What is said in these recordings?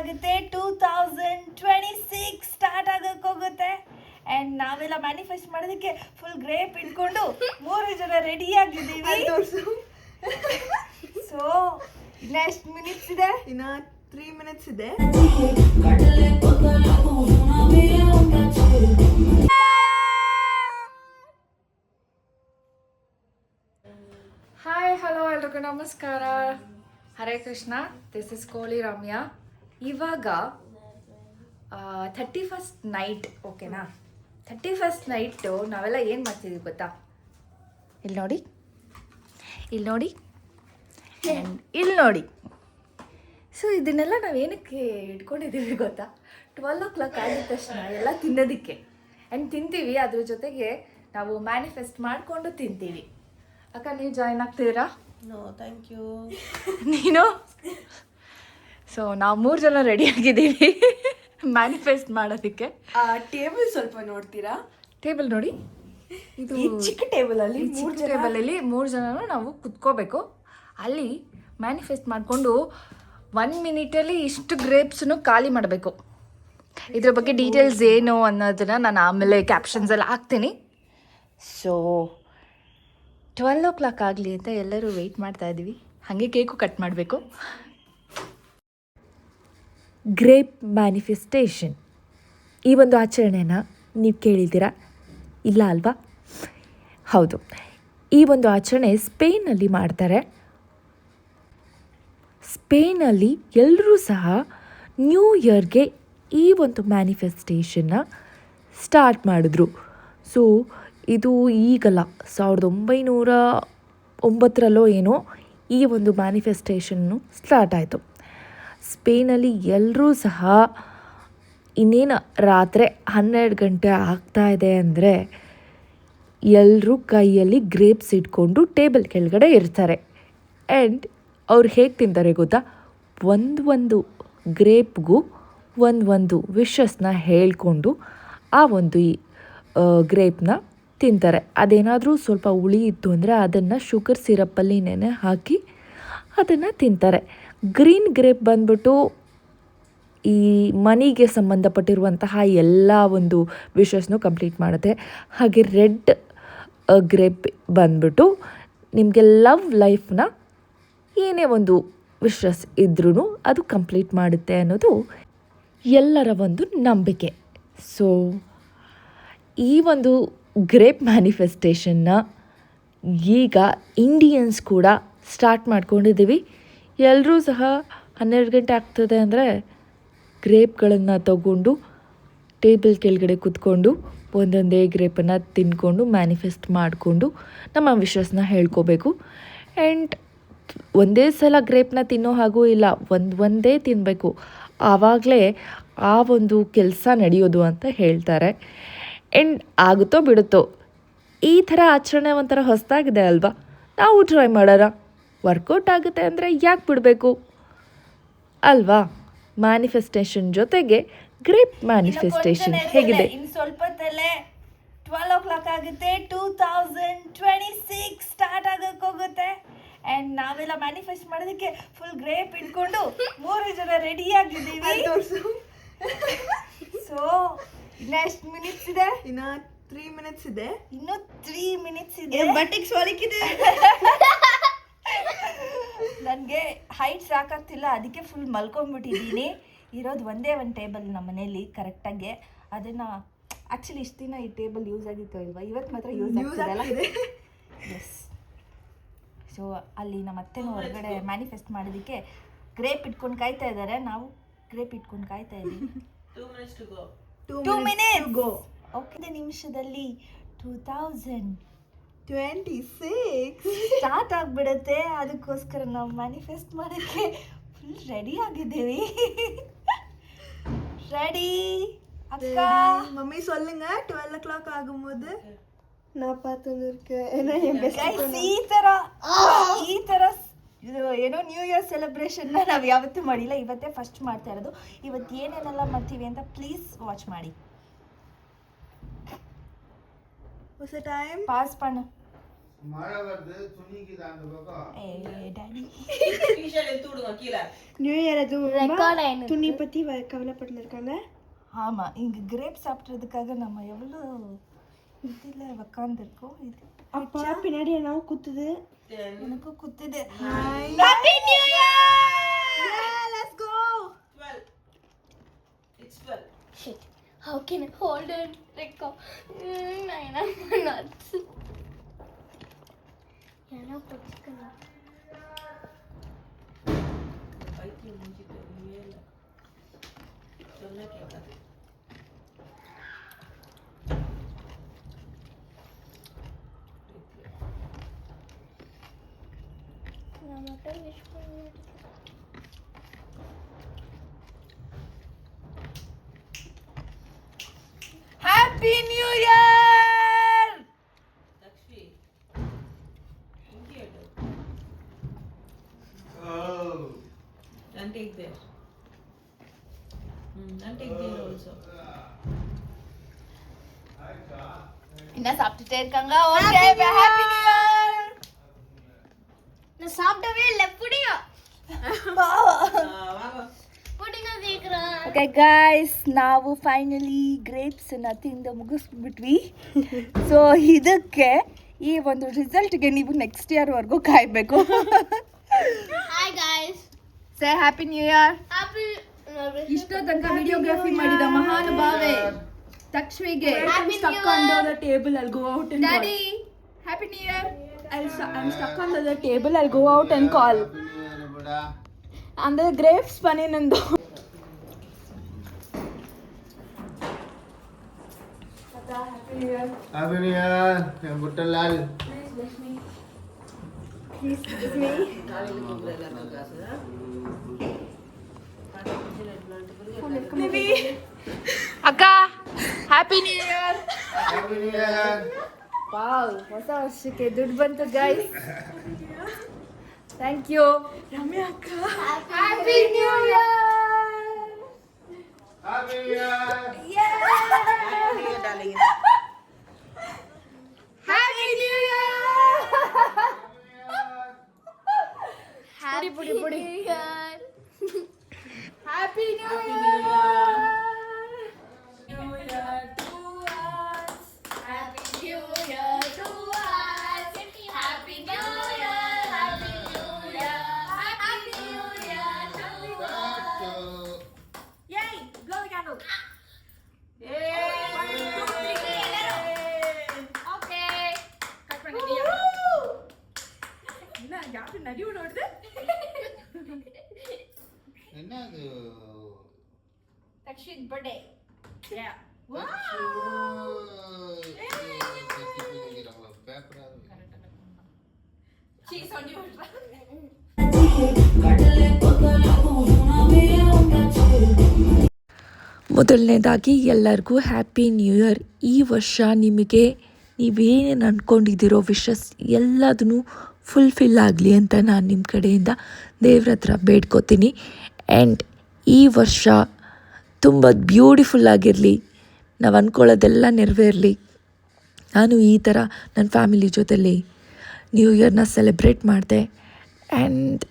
ಆಗುತ್ತೆ 2026 ಸ್ಟಾರ್ಟ್ ಆಗಕ್ಕೆ ಹೋಗುತ್ತೆ. ಆ್ಯಂಡ್ ನಾವೆಲ್ಲ ಮ್ಯಾನಿಫೆಸ್ಟ್ ಮಾಡೋದಕ್ಕೆ ಫುಲ್ ಗ್ರೇಪ್ ಇಟ್ಕೊಂಡು 3 ಜನ ರೆಡಿ ಆಗಿದ್ದೀವಿ. ಸೊ ಇನ್ನು ಎಷ್ಟು ಮಿನಿಟ್ಸ್ ಇದೆ? ಇನ್ನು 3 ಮಿನಿಟ್ಸ್ ಇದೆ. ಹಾಯ್ ಹಲೋ ಎಲ್ರಿಗೂ ನಮಸ್ಕಾರ. ಹರೇ ಕೃಷ್ಣ. ದಿಸ್ ಇಸ್ ಕೋಳಿ ರಮ್ಯ. ಇವಾಗ 31st ನೈಟ್, ಓಕೆನಾ? 31st ನೈಟು ನಾವೆಲ್ಲ ಏನು ಮಾಡ್ತಿದ್ದೀವಿ ಗೊತ್ತಾ? ಇಲ್ಲಿ ನೋಡಿ, ಇಲ್ಲಿ ನೋಡಿ, ಇಲ್ಲಿ ನೋಡಿ. ಸೊ ಇದನ್ನೆಲ್ಲ ನಾವು ಏನಕ್ಕೆ ಇಟ್ಕೊಂಡಿದ್ದೀವಿ ಗೊತ್ತಾ? 12 o'clock ಆಗಿದ ತಕ್ಷಣ ಎಲ್ಲ ತಿನ್ನೋದಕ್ಕೆ. ಆ್ಯಂಡ್ ತಿಂತೀವಿ, ಅದ್ರ ಜೊತೆಗೆ ನಾವು ಮ್ಯಾನಿಫೆಸ್ಟ್ ಮಾಡಿಕೊಂಡು ತಿಂತೀವಿ. ಅಕ್ಕ, ನೀವು ಜಾಯ್ನ್ ಆಗ್ತೀರಾ? No thank you. ನೀನು? ಸೊ ನಾವು 3 ಜನ ರೆಡಿ ಆಗಿದ್ದೀವಿ ಮ್ಯಾನಿಫೆಸ್ಟ್ ಮಾಡೋದಕ್ಕೆ. ಟೇಬಲ್ ಸ್ವಲ್ಪ ನೋಡ್ತೀರಾ? ಟೇಬಲ್ ನೋಡಿ, ಇದು ಚಿಕ್ಕ ಟೇಬಲಲ್ಲಿ ಟೇಬಲಲ್ಲಿ 3 ಜನನು ನಾವು ಕುತ್ಕೋಬೇಕು. ಅಲ್ಲಿ ಮ್ಯಾನಿಫೆಸ್ಟ್ ಮಾಡಿಕೊಂಡು 1 ಮಿನಿಟಲ್ಲಿ ಇಷ್ಟು ಗ್ರೇಪ್ಸನ್ನು ಖಾಲಿ ಮಾಡಬೇಕು. ಇದ್ರ ಬಗ್ಗೆ ಡೀಟೇಲ್ಸ್ ಏನು ಅನ್ನೋದನ್ನು ನಾನು ಆಮೇಲೆ ಕ್ಯಾಪ್ಷನ್ಸಲ್ಲಿ ಹಾಕ್ತೀನಿ. ಸೊ 12 o'clock ಆಗಲಿ ಅಂತ ಎಲ್ಲರೂ ವೆಯ್ಟ್ ಮಾಡ್ತಾ ಇದ್ದೀವಿ. ಹಾಗೆ ಕೇಕು ಕಟ್ ಮಾಡಬೇಕು. ಗ್ರೇಪ್ ಮ್ಯಾನಿಫೆಸ್ಟೇಷನ್, ಈ ಒಂದು ಆಚರಣೆನ ನೀವು ಕೇಳಿದ್ದೀರಾ? ಇಲ್ಲ ಅಲ್ವಾ? ಹೌದು, ಈ ಒಂದು ಆಚರಣೆ ಸ್ಪೇನಲ್ಲಿ ಮಾಡ್ತಾರೆ. ಸ್ಪೇನಲ್ಲಿ ಎಲ್ಲರೂ ಸಹ ನ್ಯೂ ಇಯರ್ಗೆ ಈ ಒಂದು ಮ್ಯಾನಿಫೆಸ್ಟೇಷನ್ನ ಸ್ಟಾರ್ಟ್ ಮಾಡಿದ್ರು. ಸೊ ಇದು ಈಗಲ್ಲ, 1909 ಏನೋ ಈ ಒಂದು ಮ್ಯಾನಿಫೆಸ್ಟೇಷನ್ನು ಸ್ಟಾರ್ಟ್ ಆಯಿತು. ಸ್ಪೇನಲ್ಲಿ ಎಲ್ಲರೂ ಸಹ ಇನ್ನೇನು ರಾತ್ರಿ 12 ಗಂಟೆ ಆಗ್ತಾಯಿದೆ ಅಂದರೆ ಎಲ್ಲರೂ ಕೈಯಲ್ಲಿ ಗ್ರೇಪ್ಸ್ ಇಟ್ಕೊಂಡು ಟೇಬಲ್ ಕೆಳಗಡೆ ಇರ್ತಾರೆ. ಆ್ಯಂಡ್ ಅವ್ರು ಹೇಗೆ ತಿಂತಾರೆ ಗೊತ್ತಾ? ಒಂದು ಗ್ರೇಪ್ಗೂ ಒಂದು ವಿಶಸ್ನ ಹೇಳ್ಕೊಂಡು ಆ ಒಂದು ಗ್ರೇಪ್ನ ತಿಂತಾರೆ. ಅದೇನಾದರೂ ಸ್ವಲ್ಪ ಹುಳಿ ಇತ್ತು ಅಂದರೆ ಅದನ್ನು ಶುಗರ್ ಸಿರಪ್ಪಲ್ಲಿ ನೆನೆ ಹಾಕಿ ಅದನ್ನು ತಿಂತಾರೆ. ಗ್ರೀನ್ ಗ್ರೇಪ್ ಬಂದ್ಬಿಟ್ಟು ಈ ಮನಿಗೆ ಸಂಬಂಧಪಟ್ಟಿರುವಂತಹ ಎಲ್ಲ ಒಂದು ವಿಶಸ್ನು ಕಂಪ್ಲೀಟ್ ಮಾಡುತ್ತೆ. ಹಾಗೆ ರೆಡ್ ಗ್ರೇಪ್ ಬಂದ್ಬಿಟ್ಟು ನಿಮಗೆ ಲವ್ ಲೈಫ್ನ ಏನೇ ಒಂದು ವಿಶಸ್ ಇದ್ರೂ ಅದು ಕಂಪ್ಲೀಟ್ ಮಾಡುತ್ತೆ ಅನ್ನೋದು ಎಲ್ಲರ ಒಂದು ನಂಬಿಕೆ. ಸೊ ಈ ಒಂದು ಗ್ರೇಪ್ ಮ್ಯಾನಿಫೆಸ್ಟೇಷನ್ನ ಈಗ ಇಂಡಿಯನ್ಸ್ ಕೂಡ ಸ್ಟಾರ್ಟ್ ಮಾಡ್ಕೊಂಡಿದ್ದೀವಿ. ಎಲ್ಲರೂ ಸಹ 12 ಗಂಟೆ ಆಗ್ತದೆ ಅಂದರೆ ಗ್ರೇಪ್ಗಳನ್ನು ತಗೊಂಡು ಟೇಬಲ್ ಕೆಳಗಡೆ ಕೂತ್ಕೊಂಡು ಒಂದೊಂದೇ ಗ್ರೇಪನ್ನು ತಿಂದ್ಕೊಂಡು ಮ್ಯಾನಿಫೆಸ್ಟ್ ಮಾಡಿಕೊಂಡು ನಮ್ಮ ವಿಶಸ್ನ ಹೇಳ್ಕೋಬೇಕು. ಆ್ಯಂಡ್ ಒಂದೇ ಸಲ ಗ್ರೇಪ್ನ ತಿನ್ನೋ ಹಾಗೂ ಇಲ್ಲ, ಒಂದೇ ತಿನ್ನಬೇಕು, ಆವಾಗಲೇ ಆ ಒಂದು ಕೆಲಸ ನಡೆಯೋದು ಅಂತ ಹೇಳ್ತಾರೆ. ಆ್ಯಂಡ್ ಆಗುತ್ತೋ ಬಿಡುತ್ತೋ, ಈ ಥರ ಆಚರಣೆ ಒಂಥರ ಹೊಸದಾಗಿದೆ ಅಲ್ವಾ? ನಾವು ಟ್ರೈ ಮಾಡೋಣ. ವರ್ಕೌಟ್ ಆಗುತ್ತೆ ಅಂದರೆ ಯಾಕೆ ಬಿಡಬೇಕು ಅಲ್ವಾ? ಮ್ಯಾನಿಫೆಸ್ಟೇಷನ್ ಜೊತೆಗೆ ಗ್ರೇಪ್ ಮ್ಯಾನಿಫೆಸ್ಟೇಷನ್ ಹೇಗಿದೆ? ಇನ್ನು ಸ್ವಲ್ಪ ಹೊತ್ತಲ್ಲೇ 12 o'clock ಆಗುತ್ತೆ. 2026 ಸ್ಟಾರ್ಟ್ ಆಗಕ್ಕೆ ಹೋಗುತ್ತೆ. ಆ್ಯಂಡ್ ನಾವೆಲ್ಲ ಮ್ಯಾನಿಫೆಸ್ಟ್ ಮಾಡೋದಕ್ಕೆ ಫುಲ್ ಗ್ರೇಪ್ ಇಟ್ಕೊಂಡು 3 ಜನ ರೆಡಿ ಆಗಿದ್ದೀವಿ. ಸೊ ಇನ್ನು ಎಷ್ಟು ಮಿನಿಟ್ಸ್ ಇದೆ? ಇನ್ನು 3 ಮಿನಿಟ್ಸ್ ಇದೆ. ಇನ್ನು 3 ಮಿನಿಟ್ಸ್ ಇದೆ. ಬಟ್ಟೆಗೆ ಸೋಲಿಕ್ಕಿದೆ. ನನಗೆ ಹೈಟ್ ಸಾಕಾಗ್ತಿಲ್ಲ, ಅದಕ್ಕೆ ಫುಲ್ ಮಲ್ಕೊಂಡ್ಬಿಟ್ಟಿದ್ದೀನಿ. ಇರೋದು ಒಂದೇ ಒಂದು ಟೇಬಲ್ ನಮ್ಮ ಮನೇಲಿ ಕರೆಕ್ಟಾಗಿ. ಅದನ್ನು ಆ್ಯಕ್ಚುಲಿ ಇಷ್ಟು ದಿನ ಈ ಟೇಬಲ್ ಯೂಸ್ ಆಗಿತ್ತು ಇಲ್ವಾ? ಇವತ್ತು ಮಾತ್ರ ಯೂಸ್ ಆಗ್ತಿದೆಲ್ಲ. ಎಸ್. ಸೊ ಅಲ್ಲಿ ನಮ್ಮ ಅತ್ತೆನೂ ಹೊರಗಡೆ ಮ್ಯಾನಿಫೆಸ್ಟ್ ಮಾಡೋದಕ್ಕೆ ಗ್ರೇಪ್ ಇಟ್ಕೊಂಡು ಕಾಯ್ತಾ ಇದ್ದಾರೆ. ನಾವು ಗ್ರೇಪ್ ಇಟ್ಕೊಂಡು ಕಾಯ್ತಾ ಇದ್ದೀವಿ. 2 minutes ಗೋ. ಓಕೆ, ನಿಮಿಷದಲ್ಲಿ 2026 ಸ್ಟಾರ್ಟ್ ಆಗಿಬಿಡುತ್ತೆ. ಅದಕ್ಕೋಸ್ಕರ ನಾವು ಮ್ಯಾನಿಫೆಸ್ಟ್ ಮಾಡೋಕ್ಕೆ ಫುಲ್ ರೆಡಿ ಆಗಿದ್ದೀವಿ. ರೆಡಿ ಅಕ್ಕ? மம்மி சொல்லுங்க 12 o'clock ஆகும்போது நான் பார்த்துருக்கேன். ಈ ಥರ ಇದು ಏನೋ ನ್ಯೂ ಇಯರ್ ಸೆಲೆಬ್ರೇಷನ್ನ ನಾವು ಯಾವತ್ತೂ ಮಾಡಿಲ್ಲ, ಇವತ್ತೇ ಫಸ್ಟ್ ಮಾಡ್ತಾ ಇರೋದು. ಇವತ್ತು ಏನೇನೆಲ್ಲ ಮಾಡ್ತೀವಿ ಅಂತ ಪ್ಲೀಸ್ ವಾಚ್ ಮಾಡಿ. ಹೊಸ ಟೈಮ್ ಪಾಸ್ ಪಣ್ಣು. டாடி நியூ இயர் அது ரெக்கார்ட் ஆயிடுச்சு. துணி பத்தி கவலைப்பட்டு இருக்காங்க. ஆமா இங்க கிரேப் சாப்பிட்றதுக்காக நம்ம எவ்வளோ இதில் உக்காந்துருக்கோம். இது அப்பா பின்னாடி என்ன குத்துது? எனக்கும் குத்துது. Happy New Year! Yeah, let's go. 12. It's 12. Shit. How can I hold it? Record. Naina, nuts. Yana puchkana. பைத்தியம் முடிஞ்சிட்டு நீயே இல்லை சொன்ன கேட்காது. நான் மட்டும் wish பண்ணுவேன். Happy new year. லக்ஷ்மி இங்கே எடு. And take there. And take there also. என்ன சாப்பிட்டுட்டே இருக்காங்க? Okay happy new year. நான் சாப்பிட்டவே இல்லை புடிங்க வாங்க. புடிங்க சீக்கிரம். ಓಕೆ ಗಾಯ್ಸ್ ನಾವು ಫೈನಲಿ ಗ್ರೇಪ್ಸನ್ನು ತಿಂದು ಮುಗಿಸ್ಬಿಟ್ವಿ. ಸೊ ಇದಕ್ಕೆ ಈ ಒಂದು ರಿಸಲ್ಟ್ಗೆ ನೀವು ನೆಕ್ಸ್ಟ್ ಇಯರ್ವರೆಗೂ ಕಾಯಬೇಕು. Hi guys. ಸೇ ಹ್ಯಾಪಿ ನ್ಯೂ ಇಯರ್. Happy ಇಷ್ಟೋ ತನಕ ವಿಡಿಯೋಗ್ರಫಿ ಮಾಡಿದ ಮಹಾನುಭಾವೆ ತಕ್ಷವಿಗೆ Happy New Stuck under the table. I'll go out and daddy happy new year. I'm stuck under the table. I'll go out and call. And the grapes bunny nando. Happy New Year, Buttalal. Please, it's me. காலையில் கூப்பிட எல்லாருக்கும் காசு. Maybe. ಅಕ್ಕ happy new year. Happy New Year. Wow ಹೊಸ ವರ್ಷಕ್ಕೆ ದುಡ್ಡು ಬಂತು guys. Thank you. Ramya akka. Happy new year. Happy New Year. Happy New Year, darling. Happy new year. Happy ಪುಡಿ ಪುಡಿ New Year. Happy new Happy year. New Year. New Year to us. Happy New Year to us. Happy New Year. Happy New Year. Happy New Year to us. Yay! Blow the candle. Okay. Cut பண்ணிட்டியா? என்ன யாரு நடிவு ஓடுது? என்னது? Takshit birthday. Yeah. Cheese on you. ಮೊದಲನೇದಾಗಿ ಎಲ್ಲರಿಗೂ happy new year. ಈ ವರ್ಷ ನಿಮಗೆ ನೀವೇನೇನು ಅಂದ್ಕೊಂಡಿದ್ದೀರೋ ವಿಶಸ್ ಎಲ್ಲದನ್ನೂ ಫುಲ್ಫಿಲ್ ಆಗಲಿ ಅಂತ ನಾನು ನಿಮ್ಮ ಕಡೆಯಿಂದ ದೇವ್ರ ಹತ್ರ ಬೇಡ್ಕೋತೀನಿ. ಆ್ಯಂಡ್ ಈ ವರ್ಷ ತುಂಬ ಬ್ಯೂಟಿಫುಲ್ ಆಗಿರಲಿ, ನಾವು ಅಂದ್ಕೊಳ್ಳೋದೆಲ್ಲ ನೆರವೇರಲಿ. ನಾನು ಈ ಥರ ನನ್ನ ಫ್ಯಾಮಿಲಿ ಜೊತೆಲಿ ನ್ಯೂ ಇಯರ್ನ ಸೆಲೆಬ್ರೇಟ್ ಮಾಡಿದೆ and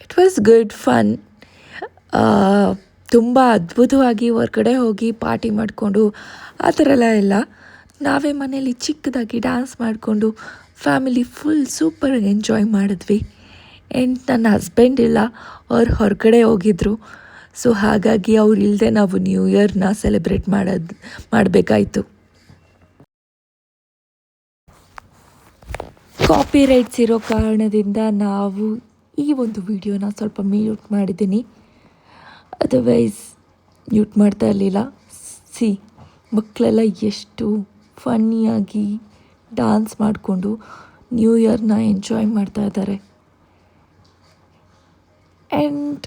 it was good fun. ತುಂಬ ಅದ್ಭುತವಾಗಿ ಹೊರಗಡೆ ಹೋಗಿ ಪಾರ್ಟಿ ಮಾಡಿಕೊಂಡು ಆ ಥರ ಎಲ್ಲ ನಾವೇ ಮನೇಲಿ ಚಿಕ್ಕದಾಗಿ ಡ್ಯಾನ್ಸ್ ಮಾಡಿಕೊಂಡು ಫ್ಯಾಮಿಲಿ ಫುಲ್ ಸೂಪರಾಗಿ ಎಂಜಾಯ್ ಮಾಡಿದ್ವಿ. ಆ್ಯಂಡ್ ನನ್ನ ಹಸ್ಬೆಂಡ್ ಇಲ್ಲ, ಅವ್ರು ಹೊರಗಡೆ ಹೋಗಿದ್ರು. ಸೊ ಹಾಗಾಗಿ ಅವ್ರು ಇಲ್ಲದೆ ನಾವು ನ್ಯೂ ಇಯರ್ನ ಸೆಲೆಬ್ರೇಟ್ ಮಾಡಬೇಕಾಯಿತು. ಕಾಪಿ ರೈಟ್ಸ್ ಇರೋ ಕಾರಣದಿಂದ ನಾವು ಈ ಒಂದು ವಿಡಿಯೋನ ಸ್ವಲ್ಪ ಮ್ಯೂಟ್ ಮಾಡಿದ್ದೀನಿ, ಅದರ್ವೈಸ್ ಮ್ಯೂಟ್ ಮಾಡ್ತಾ ಇರಲಿಲ್ಲ. ಸಿ ಮಕ್ಕಳೆಲ್ಲ ಎಷ್ಟು ಫನ್ನಿಯಾಗಿ ಡ್ಯಾನ್ಸ್ ಮಾಡಿಕೊಂಡು ನ್ಯೂ ಇಯರ್ನ ಎಂಜಾಯ್ ಮಾಡ್ತಾ ಇದ್ದಾರೆ. ಆ್ಯಂಡ್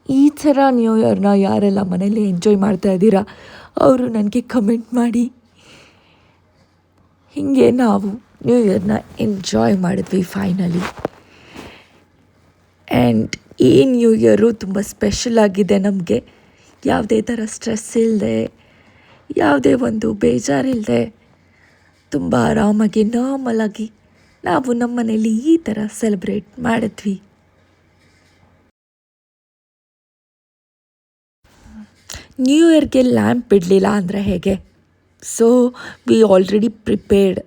ಈ ಥರ ನ್ಯೂ ಇಯರ್ನ ಯಾರೆಲ್ಲ ಮನೇಲಿ ಎಂಜಾಯ್ ಮಾಡ್ತಾ ಇದ್ದೀರಾ ಅವರು ನನಗೆ ಕಮೆಂಟ್ ಮಾಡಿ. ಹೀಗೆ ನಾವು ನ್ಯೂ ಇಯರ್ನ ಎಂಜಾಯ್ ಮಾಡಿದ್ವಿ ಫೈನಲಿ. ಆ್ಯಂಡ್ ಈ ನ್ಯೂ ಇಯರು ತುಂಬ ಸ್ಪೆಷಲ್ ಆಗಿದೆ ನಮಗೆ. ಯಾವುದೇ ಥರ ಸ್ಟ್ರೆಸ್ ಇಲ್ಲದೆ, ಯಾವುದೇ ಒಂದು ಬೇಜಾರಿಲ್ಲದೆ ತುಂಬ ಆರಾಮಾಗಿ ನಾರ್ಮಲಾಗಿ ನಾವು ನಮ್ಮ ಮನೇಲಿ ಈ ಥರ ಸೆಲೆಬ್ರೇಟ್ ಮಾಡಿದ್ವಿ. ನ್ಯೂ ಇಯರ್ಗೆ ಲ್ಯಾಂಪ್ ಬಿಡಲಿಲ್ಲ ಅಂದರೆ ಹೇಗೆ? So we already prepared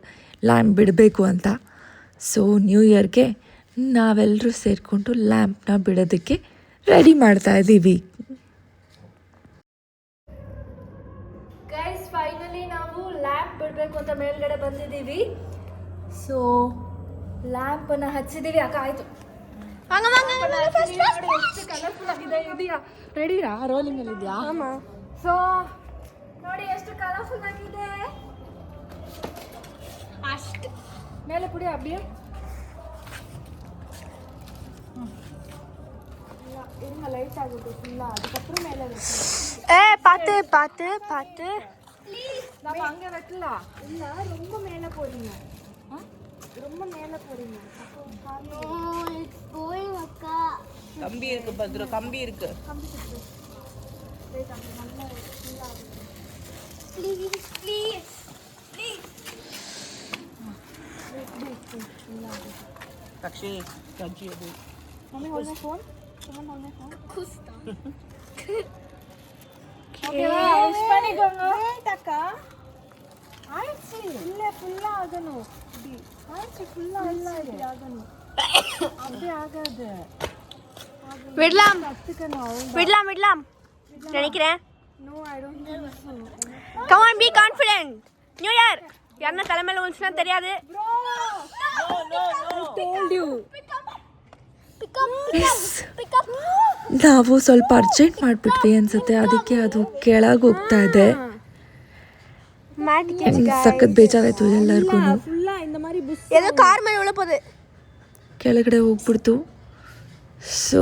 lamp ಬಿಡಬೇಕು ಅಂತ. ಸೊ ನ್ಯೂ ಇಯರ್ಗೆ ನಾವೆಲ್ಲರೂ ಸೇರಿಕೊಂಡು ಲ್ಯಾಂಪ್ನ ಬಿಡೋದಕ್ಕೆ ರೆಡಿ ಮಾಡ್ತಾ ಇದ್ದೀವಿ. ಗೈಸ್ ಫೈನಲಿ ನಾವು ಲ್ಯಾಂಪ್ ಬಿಡಬೇಕು ಅಂತ ಮೇಲ್ಗಡೆ ಬಂದಿದ್ದೀವಿ. ಸೊ ಲ್ಯಾಂಪನ್ನು ಹಚ್ಚಿದ್ದೀವಿ. ಅಕ್ಕ ಆಯಿತು. ಎಷ್ಟು ಕಲರ್ಫುಲ್ ಆಗಿದೆ. ಇದೆಯಾ ರೆಡಿರಾ? ರೋಲಿಂಗ್ ಅಲ್ಲಿ ಇದೆಯಾ? ಸೊ ನೋಡಿ ಎಷ್ಟು ಕಲರ್ಫುಲ್ ಆಗಿದೆ. ಅಷ್ಟು ಮೇಲೆ ಪುಡಿ ಅಬ್ಬಿಯ இருங்க லைட் ஆகுது ஃபுல்லா. அதுக்கப்புறம் மேலே பார்த்து பார்த்து பார்த்து நம்ம அங்கே வெட்டலாம். இல்லை ரொம்ப மேலே போறீங்க. ரொம்ப மேலே போறீங்க. கம்பி இருக்கு பத்ரு, கம்பி இருக்கு. Takshi, Takshi abu. Mommy, hold my phone. Someone hold my phone. Okay, wish பண்ணிக்கோங்க. டக்கா ஆயிடுச்சு. இல்ல ஃபுல்லா ஆகணும். இப்படி ஆயிடுச்சு. ஃபுல்லா இல்ல இப்படி ஆகணும். அப்படியே ஆகாது. விடலாம் கத்துக்கணும். விடலாம் நினைக்கிறேன். No, I don't think so. Come on, be confident. New Year. யாரனா தலைமையில ஒன்றுனா தெரியாது. Bro. No. I told you. ನಾವು ಸ್ವಲ್ಪ ಅರ್ಜೆಂಟ್ ಮಾಡಿಬಿಟ್ವಿ ಅನ್ಸುತ್ತೆ, ಅದಕ್ಕೆ ಅದು ಕೆಳಗೆ ಹೋಗ್ತಾ ಇದೆ. ಸಖತ್ ಬೇಜಾರಾಯ್ತು ಎಲ್ಲರಿಗೂ. ஃபுல்லா இந்த மாதிரி புஷ் ஏதோ கார் மேல உள்ள போகுது. ಕೆಳಗಡೆ ಹೋಗ್ಬಿಡ್ತು. So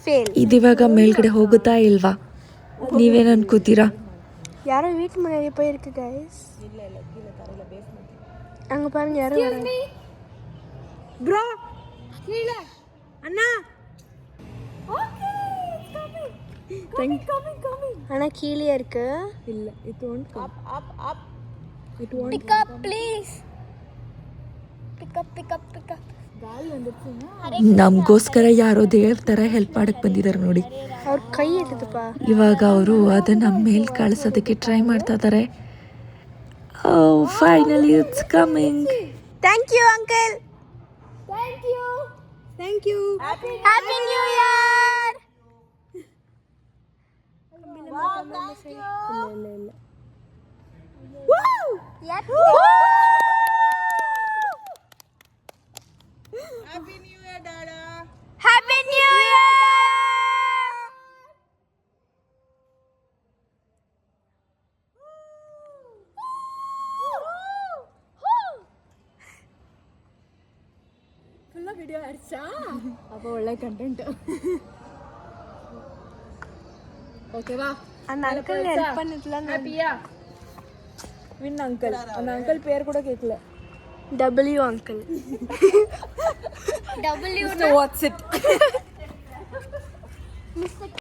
fail. ಇದಿವಾಗ ಮೇಲ್ಗಡೆ ಹೋಗುತ್ತಾ ಇಲ್ವಾ? ನೀವೇನು ಅನ್ಕೋತೀರಾ? யாரோ வீட்டு முன்னாடி போய் இருக்கு गाइस. இல்ல கீழ தரையில பேஸ்மென்ட். அங்க பாருங்க யாரோ வராங்க. ப்ரோ கீழ அண்ணா. Okay coming. ஆனா கீழே இருக்கு. இல்ல it won't come. Up. It won't Pick up please. Pick up. ಗಾಳಿ வந்துச்சுன்னா ನಮಗೋಸ್ಕರ ಯಾರೋ ದೇವ್ರ ಥರ ಹೆಲ್ಪ್ ಮಾಡಕ್ಕೆ ಬಂದಿದ್ದಾರೆ ನೋಡಿ. ಅವ್ರ ಕೈ ಎತ್ತಿದಪ್ಪ. ಇವಾಗ ಅವರು ಅದನ್ನು ಮೇಲೆ ಕಳಿಸೋದಕ್ಕೆ ಟ್ರೈ ಮಾಡ್ತಾ ಇದ್ದಾರೆ. Finally it's coming. Thank you uncle. Thank you. Happy New Year. இல்ல Woo! Yes. Happy New Year, Dada. Happy New Year. ಫುಲ್ಲಾ ವಿಡಿಯೋ ಆಡ್ಸಾ? ಅಪ್ಪ ಒಳ್ಳೆ ಕಂಟೆಂಟ್. ஓகே வா. அந்த அங்கிள் ஹெல்ப் பண்ணிட்டலாம். ஹாப்பியா? Win uncle. அந்த அங்கிள் பேர் கூட கேட்கல. W uncle. What's it?